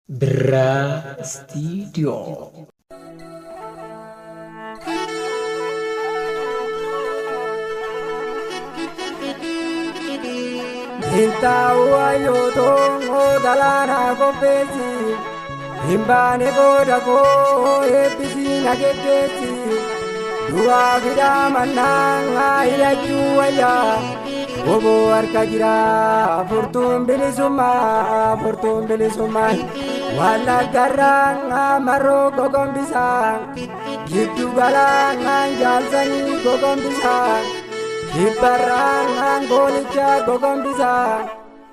Bra Studio. Intawa yotong odalana kopesi, imbane koda ko episi nagekesi. Dua vida mananga ila juwaya, obo arkajira fortun bilisuma. Wala garanga maro kokombisa, gitu galanga jalsani kokombisa. Ibarangan golicha gogombisa,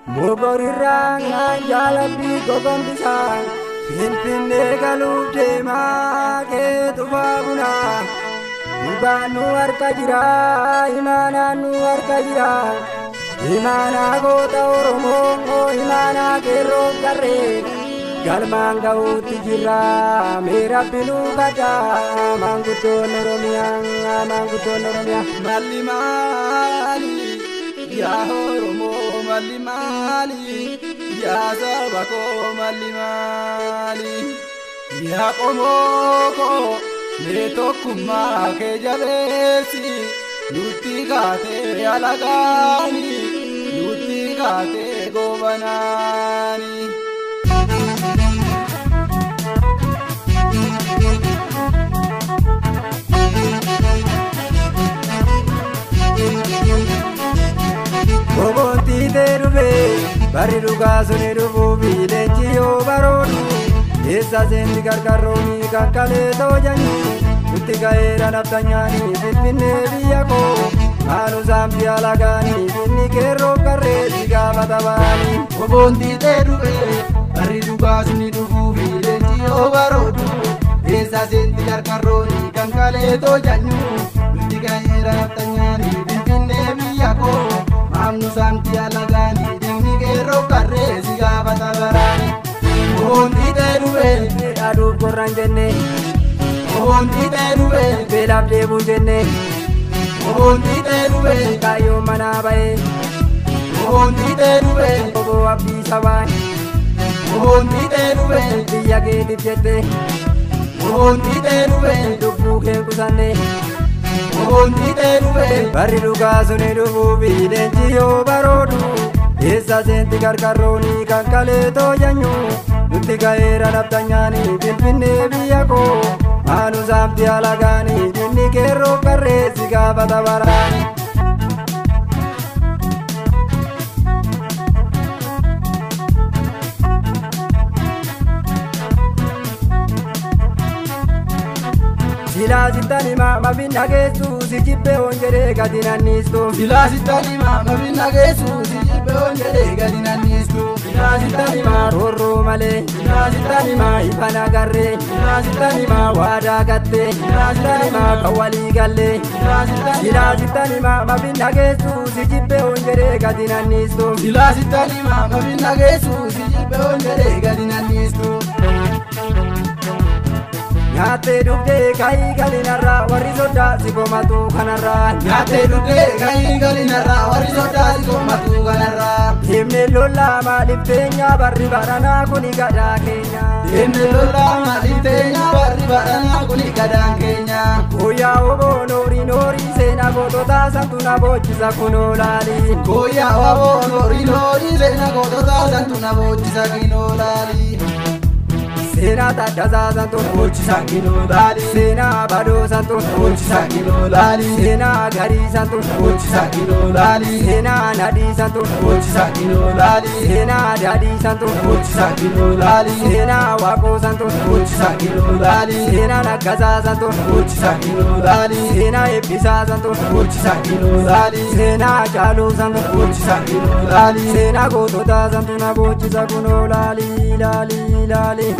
mogorirang jalabi gogombisa. Pinpinde galubde ma ke tubabuna, ubanu arkajira, imana nu arkajira, imana gota oromo, imana kero kare. Galmanga utijira, mera pilu kata, mangkuto noromia, mali mali, ya oromo mali mali, ya sabako mali mali, ya komoko, leto kuma ke jalesi, luti kate alagani, luti kate govanani. Kogonti derube, bari ruga suni rubu bilenchi yo barodu. Esa sendi karkaroni kankale tojani, utika era naptanyani pinne biyako. Anu zambi alagani pinni kero karre diga batabani. Kogonti derube, bari ruga suni rubu bilenchi yo barodu. Esa sendi karkaroni kankale tojani, utika era naptanyani pinne biyako. Amnu samti alagani demi kero karre siga batabarani. Kogonti derube adu koranjenne, kogonti derube belab debu jenne, kogonti derube kayo manabae, kogonti derube kogo abdi sabai, kogonti derube diya ke dipjete, kogonti derube dubu ke kusane. Kogonti derube bari ruga suni rubu bilenchi yo barodu. Esa senti karkaroni kankale tojanyu, nuti gaera naptanyani pinpinne biyako. Anu zamti alagani dinni kero karre siga batabarani. Sila sitani ma binna gesu si jibbe onjere gadinanistu. Sila sitani ma binna gesu si jibbe onjere gadinanistu. Sila sitani ma rorro male, sila sitani ma ifana garre, sila sitani ma wada gatte, sila sitani ma kawali galle. Sila sitani ma binna gesu si jibbe onjere gadinanistu. Sila sitani ma binna gesu si jibbe onjere gadinanistu. Nyate dugde kai galinarra warri soda sikomatu kanarra. Nyate dugde kai galinarra warri soda sikomatu kanarra. Himne lola maliftenya barri barana kuni gada kenya. Himne lola maliftenya barri barana kuni gada kenya. Koya obo nori sena gotota santuna bochisa kunolali. Koya obo nori sena gotota santuna bochisa kunolali. Sena tadaza santo bochisa kinolali, sena bado santo bochisa kinolali, sena gari santo bochisa kinolali, sena nadi santo bochisa kinolali, sena dadi santo bochisa kinolali, sena wako santo bochisa kinolali, sena nagaza santo bochisa kinolali, sena episa santo bochisa kinolali, sena chalu santo bochisa kinolali, sena gotota santo na bochisa kunolali lali lali.